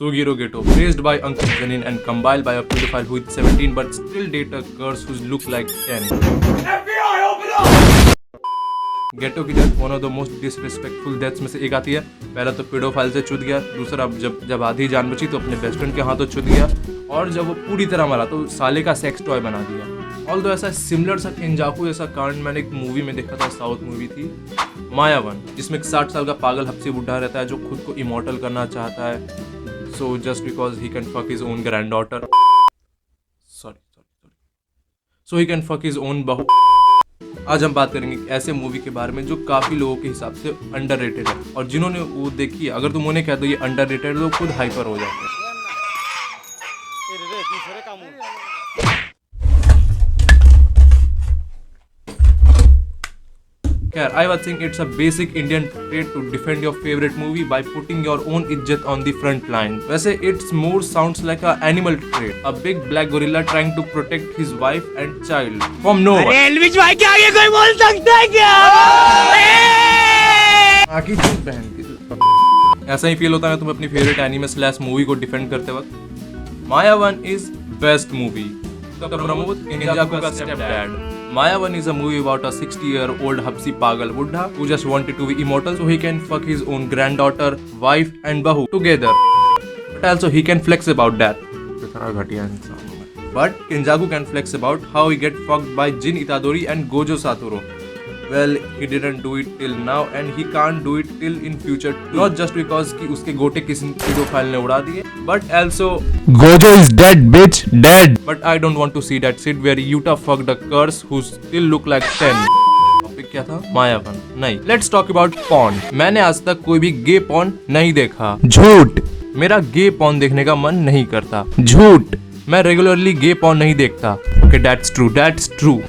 Sugiro Geto, raised by Uncle Zenin and compiled by a pedophile who is 17 but still date a curse who look like 10. FBI, open up! गेटो की death one of the most disrespectful deaths में से एक आती है। पहला तो paedophile से चुद गया, दूसरा जब आधी जान बची तो अपने बेस्ट फ्रेंड के हाथों चुद गया, और जब वो पूरी तरह मरा तो साले का सेक्स टॉय बना दिया। ऑल्दो ऐसा सिमिलर सा किंजाकू जैसा कांड मैंने एक मूवी में देखा था, साउथ मूवी थी मायावन, जिसमें एक 60 साल का पागल हब्सी बुढ़ा रहता है जो खुद को इमॉर्टल करना चाहता है, so just because he can fuck his own grand daughter, so he can fuck his own बहू। आज हम बात करेंगे ऐसे मूवी के बारे में जो काफी लोगों के हिसाब से अंडररेटेड है, और जिन्होंने वो देखी है अगर तुम उन्हें कह दो ये अंडररेटेड है तो खुद हाइपर हो जाते हैं। I would think it's a basic Indian trait to defend your favorite movie by putting your own izzat on the front line. वैसे it's more sounds like a animal trait, a big black gorilla trying to protect his wife and child from no one. Elvish भाई के आगे कोई बोल सकता है क्या? आखिर चीज बहन की ऐसा ही फील होता है तुम्हें अपनी फेवरेट एनिमे स्लैश मूवी को डिफेंड करते वक्त। Mayavan is best movie. Pramod किंजाकू का step dad. Mayavan is a movie about a 60-year-old hapsi pagal buddha who just wanted to be immortal so he can fuck his own granddaughter, wife and bahu together. But also he can flex about that. But Kinjaku can flex about how he get fucked by Jin Itadori and Gojo Satoru. Well, he didn't do it till now and he can't do it till in future too. Not just because कि उसके गोटे किसी paedophile ने उड़ा दिए, but also Gojo is dead, bitch, dead. But I don't want to see that shit where Yuta fucked a curse who still look like 10. Topic क्या था? मायावन नहीं। Let's talk about porn. मैंने आज तक कोई भी गे porn नहीं देखा। झूठ। मेरा गे porn देखने का मन नहीं करता। झूठ। मैं रेगुलरली गे porn नहीं देखता। Okay, that's true.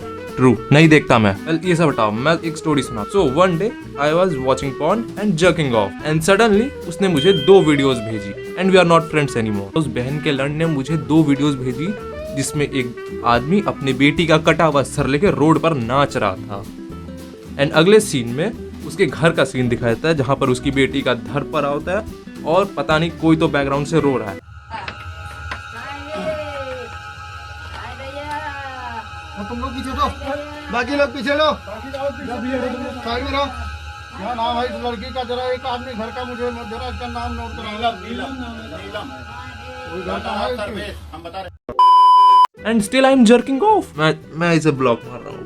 नहीं देखता मैं। Well, ये सब बताओ, मैं एक स्टोरी सुना। So one day I was watching porn and jerking off and suddenly उसने मुझे 2 वीडियोस भेजी and we are not friends anymore. उस बहन के लड़ ने मुझे 2 वीडियोस भेजी जिसमें एक आदमी अपने बेटी का कटा हुआ सर लेके रोड पर नाच रहा था, एंड अगले सीन में उसके घर का सीन दिखाया जाता है जहाँ पर उसकी बेटी का धर पड़ा होता है और पता नहीं कोई तो बैकग्राउंड से रो रहा है। तुम लोग पीछे दो, बाकी लोग पीछे लो, साइड में रहो। क्या नाम है इस लड़की का? जरा एक आदमी घर का मुझे जरा इसका नाम नोट करा। And still I am jerking off. मैं इसे ब्लॉक मार रहा हूँ।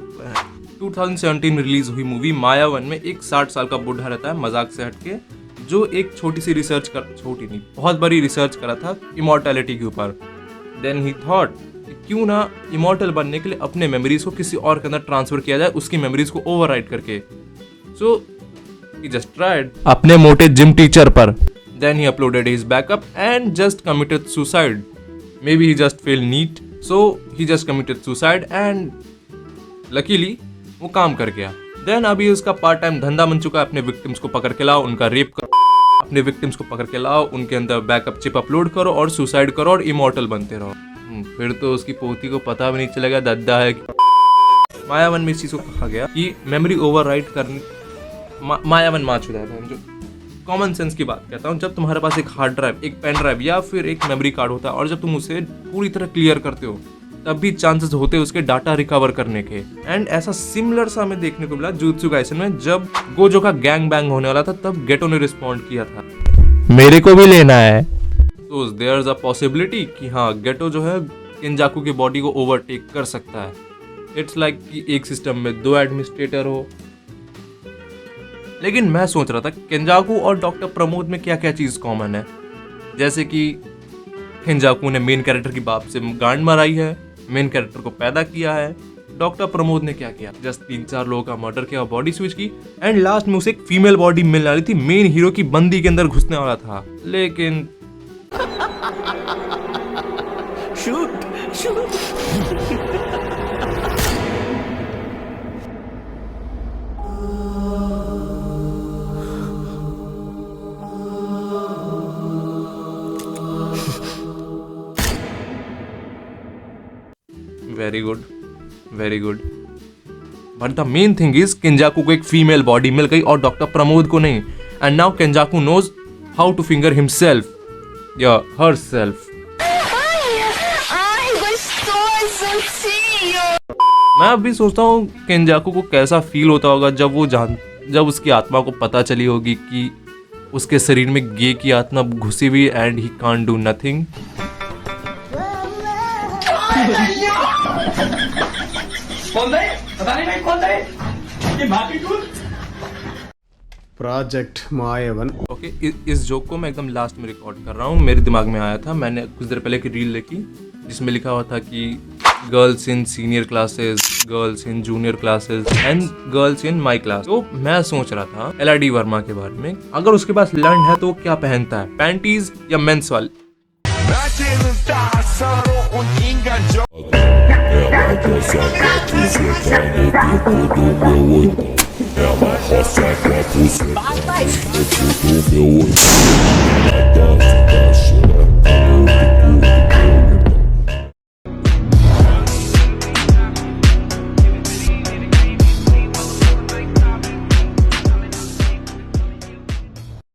2017 में रिलीज हुई मूवी मायावन में एक 60 साल का बुढ़ा रहता है मजाक से हटके, जो एक छोटी नहीं बहुत बड़ी रिसर्च करा था इमॉर्टैलिटी के ऊपर। देन ही थॉट क्यों ना इमॉर्टल बनने के लिए अपने मेमोरीज को किसी और के अंदर ट्रांसफर किया जाए, उसकी मेमोरीज को ओवरराइड करके। सो ही जस्ट ट्राइड अपने मोटे जिम टीचर पर। Then he uploaded his backup and just committed suicide. Maybe he just fail NEET, so he just committed suicide and luckily वो काम कर गया। देन अभी उसका पार्ट टाइम धंधा बन चुका है, अपने विक्टिम्स को पकड़ के लाओ, उनका रेप करो, अपने विक्टिम्स को पकड़ के लाओ, उनके अंदर बैकअप चिप अपलोड करो और सुसाइड करो और इमॉर्टल बनते रहो। फिर तो उसकी पोती को पता भी नहीं चलेगा दद्दा है। मायावन में इस चीज को कहा गया कि मेमोरी ओवरराइट करने मायावन माचुदा है जो कॉमन सेंस की बात कहता हूँ। जब तुम्हारे पास एक हार्ड ड्राइव, एक पेन ड्राइव या फिर एक मेमोरी कार्ड होता है और जब तुम उसे पूरी तरह क्लियर करते हो तब भी चांसेस होते हैं उसके डाटा रिकवर करने के। एंड ऐसा सिमिलर सा हमें देखने को मिला जुजुत्सु काइसेन में। जब गोजो का गैंग बैंग होने वाला था तब गेटो ने रिस्पॉन्ड किया था, मेरे को भी लेना है। तो देयर इज अ पॉसिबिलिटी कि हाँ गेटो जो है किंजाकू की बॉडी को ओवरटेक कर सकता है। इट्स लाइक कि एक सिस्टम में 2 एडमिनिस्ट्रेटर हो। लेकिन मैं सोच रहा था किंजाकू और डॉक्टर प्रमोद में क्या क्या चीज कॉमन है। जैसे कि किंजाकू ने मेन कैरेक्टर की बाप से गांड मराई है, मेन कैरेक्टर को पैदा किया है। डॉक्टर प्रमोद ने क्या किया? जस्ट 3-4 लोगों का मर्डर किया, बॉडी स्विच की, एंड लास्ट में उसे एक फीमेल बॉडी मिलने वाली थी, मेन हीरो की बंदी के अंदर घुसने वाला था। लेकिन very good. But the main thing is Kinjaku को एक फीमेल बॉडी मिल गई और डॉक्टर प्रमोद को नहीं। And now Kinjaku knows how to finger himself. या herself. Ai, gostoso, tio! मैं अभी सोचता हूँ केंजाकू को कैसा फील होता होगा जब उसकी आत्मा को पता चली होगी कि उसके शरीर में गे की आत्मा घुसी हुई and he can't do nothing. Project Mayavan. Okay, इस जोक को मैं एकदम लास्ट में रिकॉर्ड कर रहा हूँ. मेरे दिमाग में आया था, मैंने कुछ देर पहले की रील देखी जिसमें लिखा हुआ था कि girls in senior classes, girls in junior classes and girls in my class. तो मैं सोच रहा था LRD वर्मा के बारे में, अगर उसके पास लंड है तो वो क्या पहनता है, पैंटीज या मेंस वाली. Ela roça com a pulseira, no tudo meu olho, ela dança,